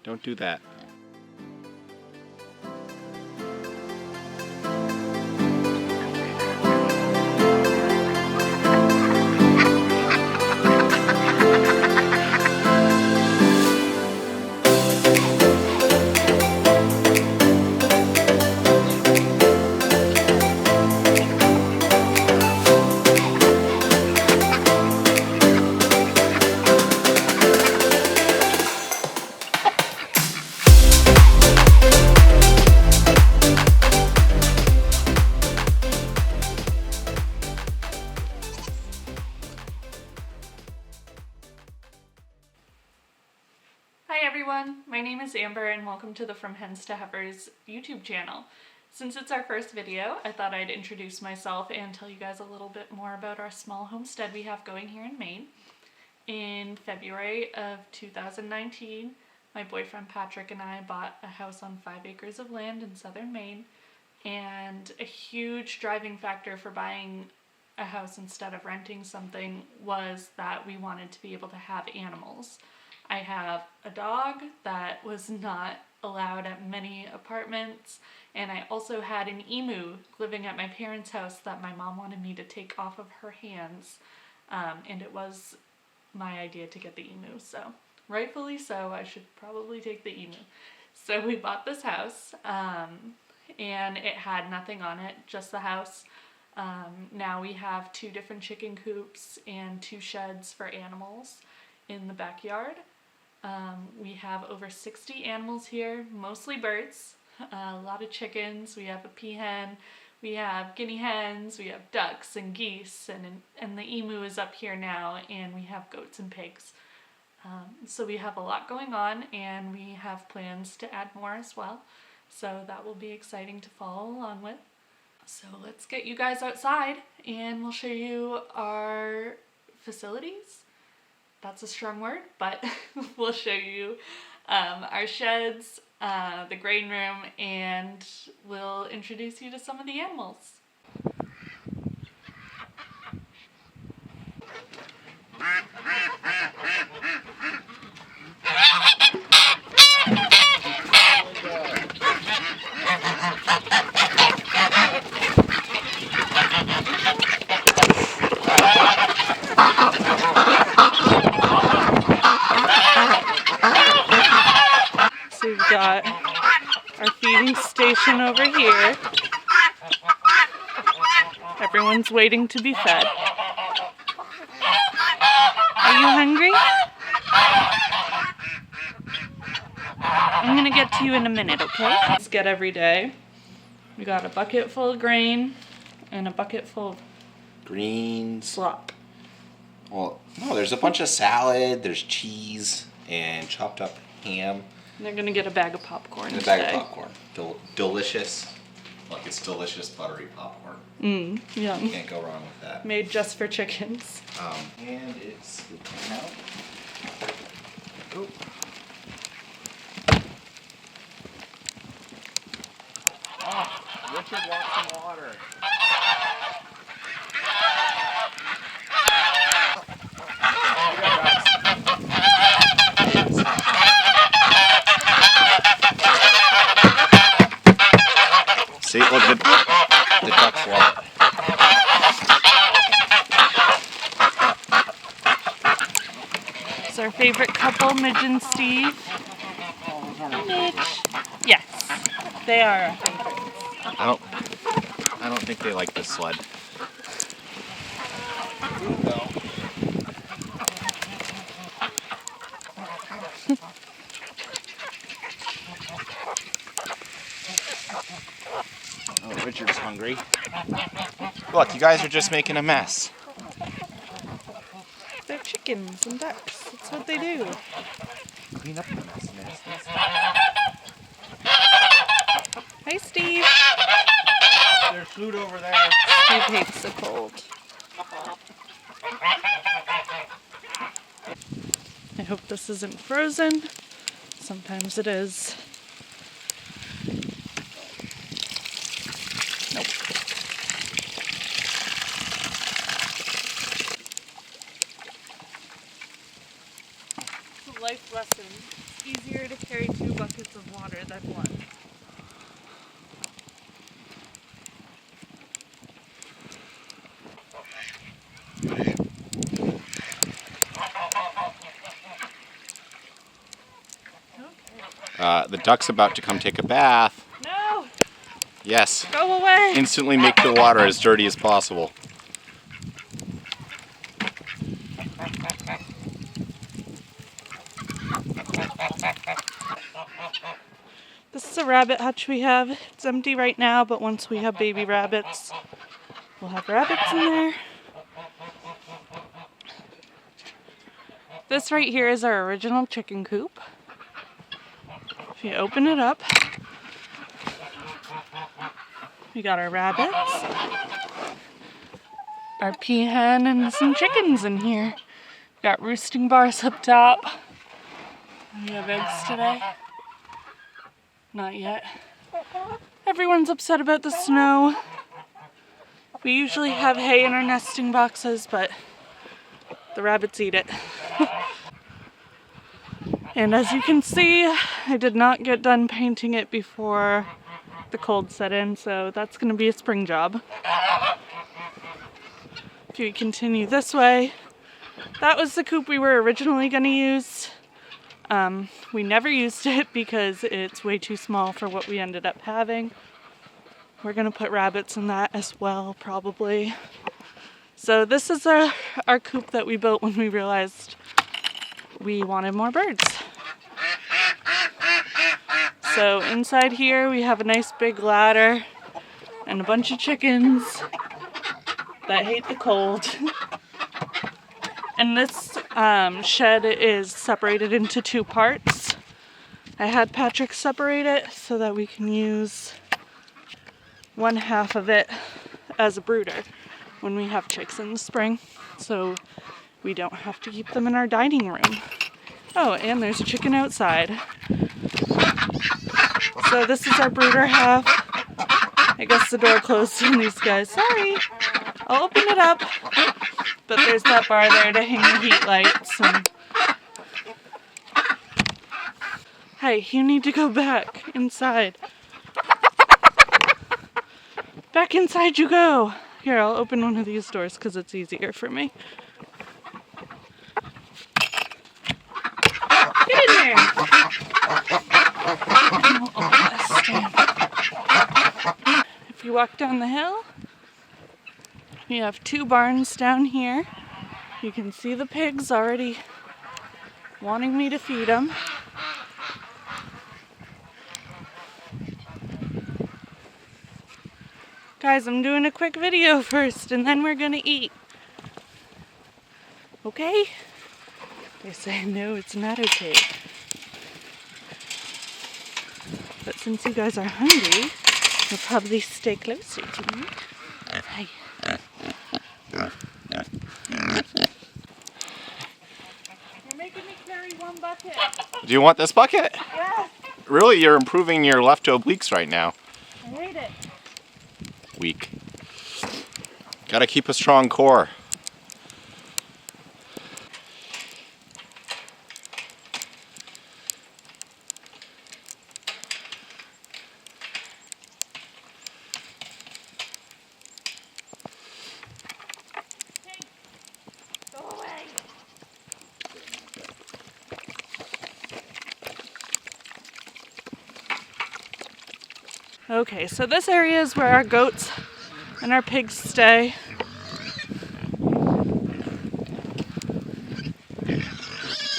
Don't do that. Hi everyone, my name is Amber and welcome to the From Hens to Heifers YouTube channel. Since it's our first video, I thought I'd introduce myself and tell you guys a little bit more about our small homestead we have going here in Maine. In February of 2019, my boyfriend Patrick and I bought a house on 5 acres of land in southern Maine, and a huge driving factor for buying a house instead of renting something was that we wanted to be able to have animals. I have a dog that was not allowed at many apartments, and I also had an emu living at my parents' house that my mom wanted me to take off of her hands, and it was my idea to get the emu, so rightfully so, I should probably take the emu. So we bought this house, and it had nothing on it, just the house. Now we have 2 different chicken coops and 2 sheds for animals in the backyard. We have over 60 animals here, mostly birds, a lot of chickens. We have a peahen, we have guinea hens, we have ducks and geese, and the emu is up here now, and we have goats and pigs. So we have a lot going on, and we have plans to add more as well. So that will be exciting to follow along with. So let's get you guys outside, and we'll show you our facilities. That's a strong word, but we'll show you our sheds, the grain room, and we'll introduce you to some of the animals. So we've got our feeding station over here. Everyone's waiting to be fed. Are you hungry? I'm gonna get to you in a minute, okay? Let's get every day. We got a bucket full of grain and a bucket full of Greens. slop. Well, no, there's a bunch of salad, there's cheese, and chopped up ham. And they're gonna get a bag of popcorn And a today. bag of popcorn. Delicious. Look, it's delicious buttery popcorn. Yum. You can't go wrong with that. Made just for chickens. And it's the out. Oh. Oh, Richard wants some water. See, look, the ducks love it. It's our favorite couple, Midge and Steve. Midge. Yes, they are our favorites. I don't think they like this sled. Oh, Richard's hungry. Look, you guys are just making a mess. They're chickens and ducks. That's what they do. Clean up the mess, man. Hi, Steve. There's food over there. Steve hates the cold. I hope this isn't frozen. Sometimes it is. Nope. life lesson. It's easier to carry 2 buckets of water than 1. The duck's about to come take a bath. No! Yes. Go away! Instantly make the water as dirty as possible. This is a rabbit hutch we have. It's empty right now, but once we have baby rabbits, we'll have rabbits in there. This right here is our original chicken coop. If you open it up, we got our rabbits, our peahen, and some chickens in here. Got roosting bars up top. We have eggs today. Not yet. Everyone's upset about the snow. We usually have hay in our nesting boxes, but the rabbits eat it. And as you can see, I did not get done painting it before the cold set in, so that's going to be a spring job. If you continue this way, that was the coop we were originally going to use. We never used it because it's way too small for what we ended up having. We're going to put rabbits in that as well, probably. So this is our coop that we built when we realized we wanted more birds. So inside here we have a nice big ladder and a bunch of chickens that hate the cold. And this shed is separated into 2 parts. I had Patrick separate it so that we can use 1/2 of it as a brooder when we have chicks in the spring, so we don't have to keep them in our dining room. Oh, and there's a chicken outside. So this is our brooder half. I guess the door closed on these guys. Sorry. I'll open it up. But there's that bar there to hang the heat lights. And... Hey, you need to go back inside. Back inside you go. Here, I'll open one of these doors because it's easier for me. Get in there. And we'll open this stand. If you walk down the hill, you have 2 barns down here. You can see the pigs already wanting me to feed them. Guys, I'm doing a quick video first and then we're gonna eat. Okay? They say no, it's not okay. But since you guys are hungry, you'll probably stay closer to me. Hi. You're making me carry 1 bucket. Do you want this bucket? Yes. Really, you're improving your left obliques right now. I hate it. Weak. Gotta keep a strong core. Okay, so this area is where our goats and our pigs stay.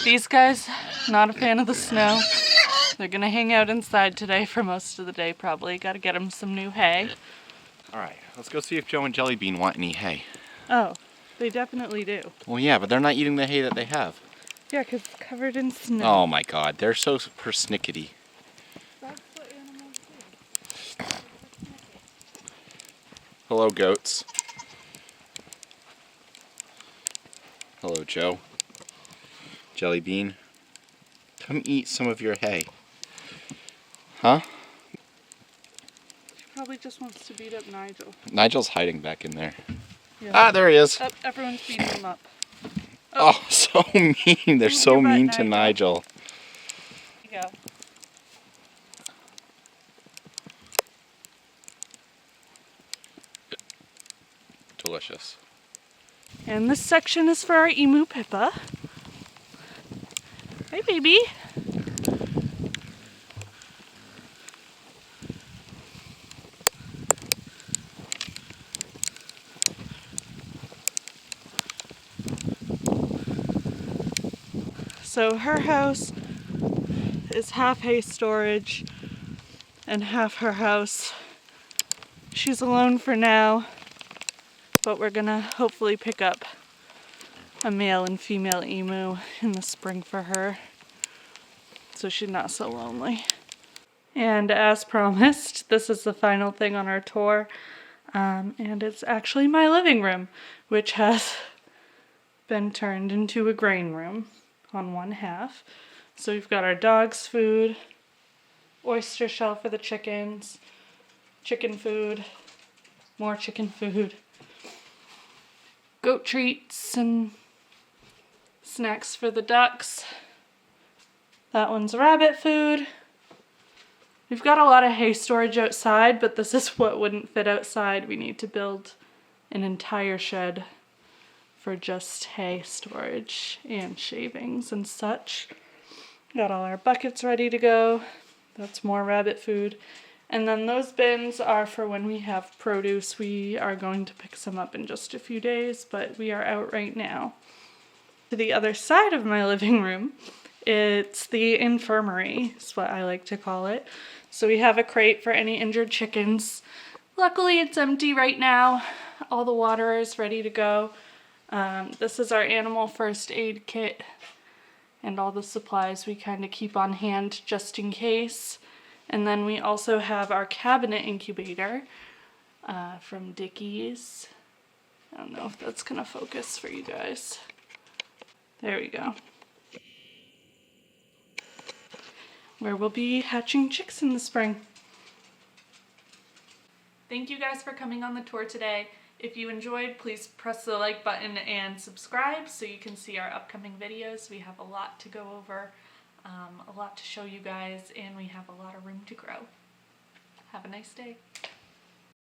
These guys, not a fan of the snow. They're gonna hang out inside today for most of the day probably. Gotta get them some new hay. Alright, let's go see if Joe and Jellybean want any hay. Oh, they definitely do. Well, yeah, but they're not eating the hay that they have. Yeah, because it's covered in snow. Oh my god, they're so persnickety. That's what animals do. Hello, goats. Hello, Joe. Jellybean. Come eat some of your hay. Huh? She probably just wants to beat up Nigel. Nigel's hiding back in there. Yeah. Ah, there he is. Oh, everyone's beating him up. Oh, so so mean. They're so mean to Nigel. Here you go. Delicious. And this section is for our emu Pippa. Hey, baby. So her house is half hay storage and half her house. She's alone for now, but we're gonna hopefully pick up a male and female emu in the spring for her, so she's not so lonely. And as promised, this is the final thing on our tour, and it's actually my living room, which has been turned into a grain room on one half. So we've got our dog's food, oyster shell for the chickens, chicken food, more chicken food, goat treats and snacks for the ducks. That one's rabbit food. We've got a lot of hay storage outside, but this is what wouldn't fit outside. We need to build an entire shed for just hay storage and shavings and such. Got all our buckets ready to go. That's more rabbit food. And then those bins are for when we have produce. We are going to pick some up in just a few days, but we are out right now. To the other side of my living room, it's the infirmary, is what I like to call it. So we have a crate for any injured chickens. Luckily it's empty right now. All the water is ready to go. This is our animal first aid kit and all the supplies we kind of keep on hand just in case. And then we also have our cabinet incubator from Dickies. I don't know if that's gonna focus for you guys. There we go. Where we'll be hatching chicks in the spring. Thank you guys for coming on the tour today. If you enjoyed, please press the like button and subscribe so you can see our upcoming videos. We have a lot to go over, a lot to show you guys, and we have a lot of room to grow. Have a nice day.